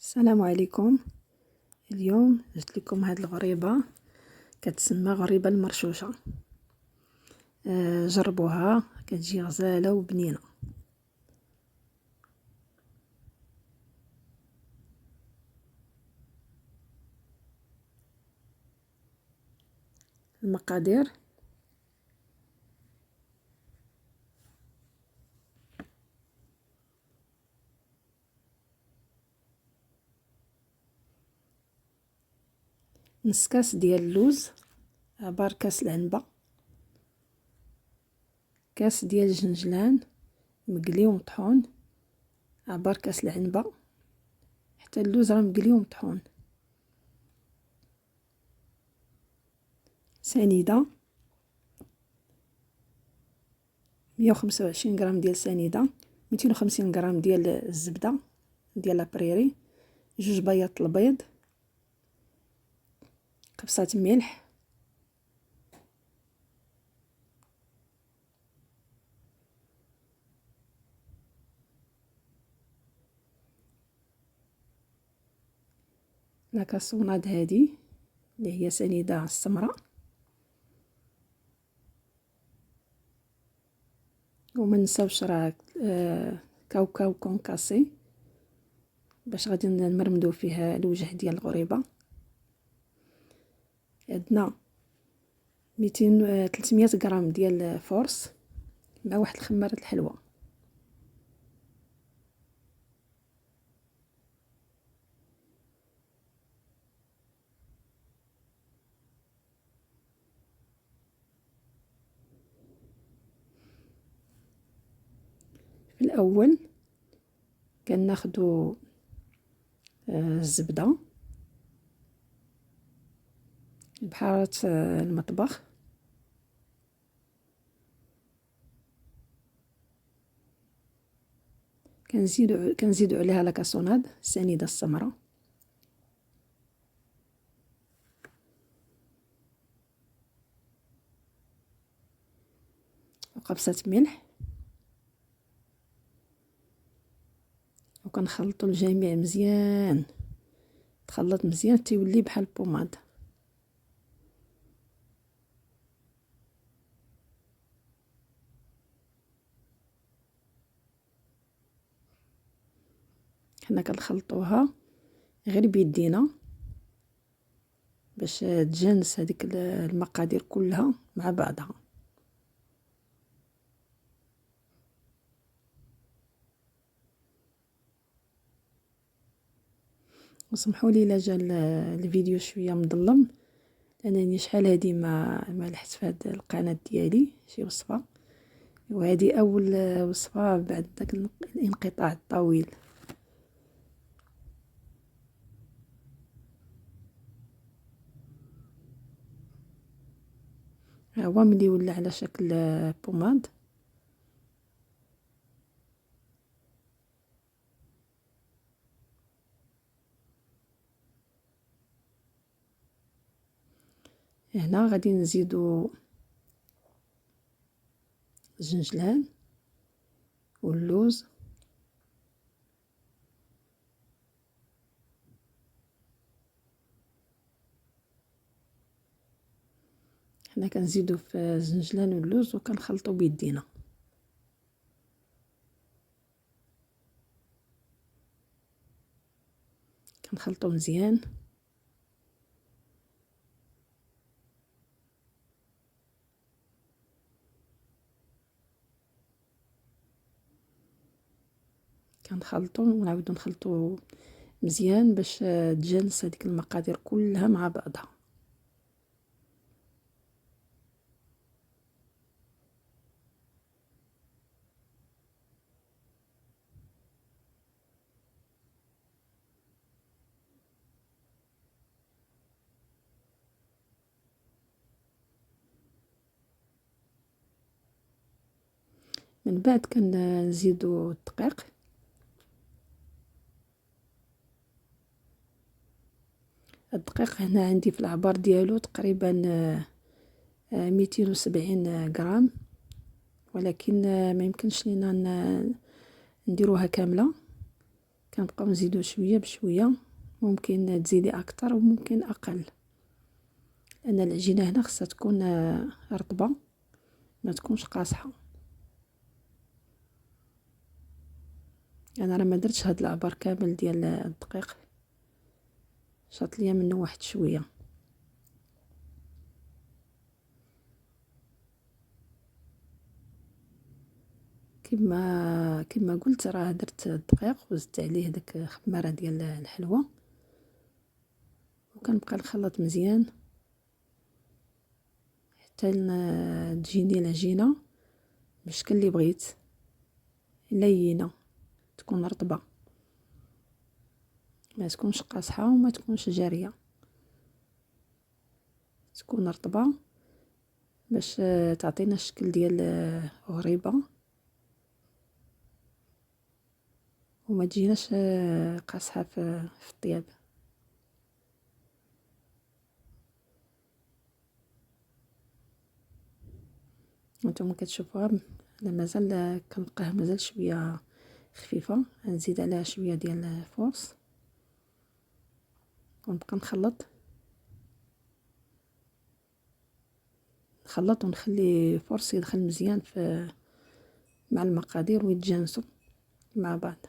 السلام عليكم. اليوم جبت لكم هاد الغريبه كتسمى غريبه المرشوشه. جربوها، كتجي غزاله وبنينه. المقادير: نص كاس ديال اللوز، عبار كاس العنبه، كاس ديال الجنجلان مقلي ومطحون، عبار كاس العنبه، حتى اللوز راه مقلي ومطحون. سنيده 125 غرام ديال سنيده، 250 غرام ديال الزبده ديال لابريري، 2 بياض البيض، قبصه ملح، لاكاسوناد هادي اللي هي سنيده السمراء، وما نساوش راه كاوكاو كونكاسي باش غادي نمرمدو فيها الوجه ديال الغريبه. عندنا 300 غرام ديال فورس مع واحد الخماره الحلوى. في الاول كناخدو الزبده بحارة المطبخ، كنزيدو عليها لاكاسوناد السنيده السمراء، وقبصه ملح، وكنخلطو الجميع مزيان. تخلط مزيان تيولي بحال البوماد. حنا كنخلطوها غير بيدينا باش تجانس هذيك المقادير كلها مع بعضها. وسمحوا لي الا جا الفيديو شويه مظلم، لانني شحال هادي ما لحت في هاد القناه ديالي شي وصفه، وهذه اول وصفه بعد داك الانقطاع الطويل. ها هو ملي ولا على شكل بوماد. هنا غادي نزيدو الجنجلان واللوز، حنا كنزيدو في الزنجلان واللوز وكنخلطو بيدينا. كنخلطو مزيان. كنخلطو ونعاودو نخلطو مزيان باش تجانس هذيك المقادير كلها مع بعضها. من بعد كنزيدو الدقيق، الدقيق هنا عندي في العبار ديالو تقريبا 270 غرام، ولكن ما يمكنش لينا نديروها كامله، كنبقاو نزيدو شويه بشويه، ممكن تزيدي اكتر وممكن اقل، لان العجينه هنا خصها تكون رطبه ما تكونش قاصحه. انا راه ما درتش هاد العبار كامل ديال الدقيق، شاط ليا منه واحد شويه. كما قلت راه درت الدقيق وزدت عليه داك خماره ديال الحلوى، وكنبقى نخلط مزيان حتى تجيني العجينه بالشكل اللي بغيت، لينه تكون رطبه ما تكونش قاصحه وما تكونش جاريه، تكون رطبه باش تعطينا الشكل ديال غريبه وما تجيناش قاصحه في الطياب. وانتم كتشوفوها انا مازال كنبقاها مازال شويه خفيفه، نزيد عليها شويه ديال الفورص ونبقى نخلط ونخلي فرص يدخل مزيان في مع المقادير ويتجانسوا مع بعض.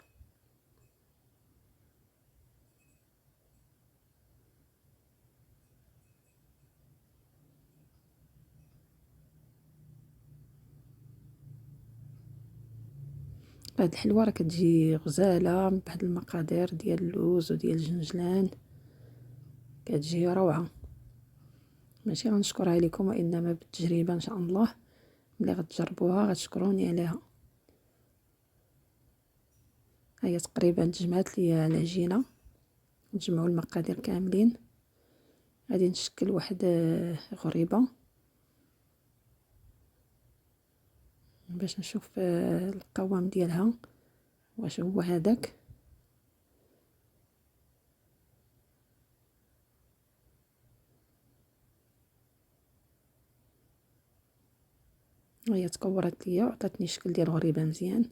هاد الحلوى راه كتجي غزاله بهاد المقادير ديال اللوز وديال الجنجلان، كتجي روعه. ماشي غنشكرها لكم وانما بالتجربه ان شاء الله، ملي غتجربوها غتشكروني عليها. هي تقريبا تجمعت لي العجينه، نجمعوا المقادير كاملين، غادي نشكل واحد غريبه باش نشوف القوام ديالها واش هو هذاك. هي تكورت ليا وعطاتني الشكل ديال غريبه مزيان.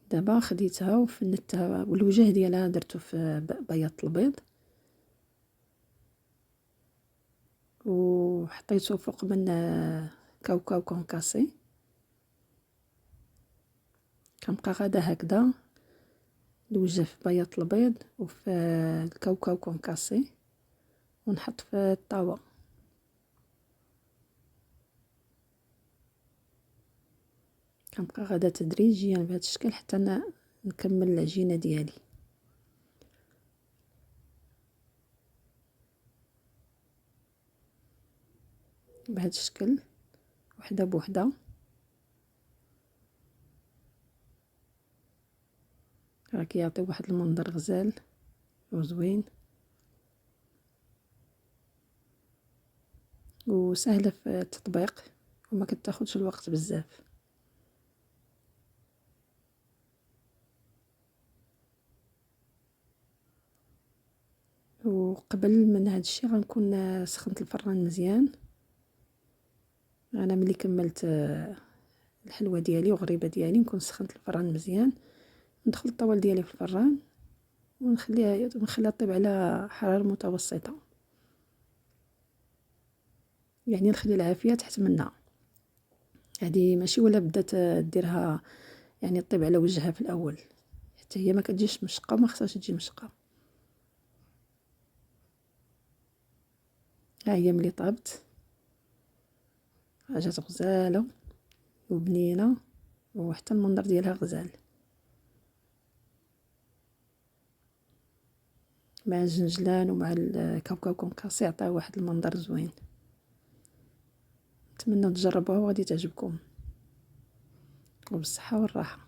دابا خديتها وفندتها والوجه ديالها درتو في بياض البيض وحطيته فوق من كاوكاو كونكاسي. كنبقى غادا هكذا الوجه في بياض البيض وفي الكاوكاو كونكاسي ونحط في الطاوه. كنبقى غادا تدريجيا بهذا الشكل حتى نكمل العجينه ديالي بهذا الشكل وحده بوحده. راه كيعطي واحد المنظر غزال وزوين وسهله في التطبيق وما كتاخذش الوقت بزاف. وقبل من هذا الشيء غنكون سخنت الفران مزيان. انا ملي كملت الحلوى ديالي وغريبه ديالي نكون سخنت الفران مزيان، ندخل الطاوله ديالي في الفران ونخليها طيب على حراره متوسطه، يعني نخلي العافيه تحت منها. هذه ماشي ولا بدات ديرها يعني طيب على وجهها في الاول، حتى هي ما كتجيش مشقه وما خصهاش تجي مشقه. ها هي ملي طابت جات غزاله وبنينه وحتى المنظر ديالها غزال مع الجنجلان ومع الكاوكاو كونكاسي، عطاه واحد المنظر زوين. نتمنى تجربوها وغادي تعجبكم وبالصحه والراحه.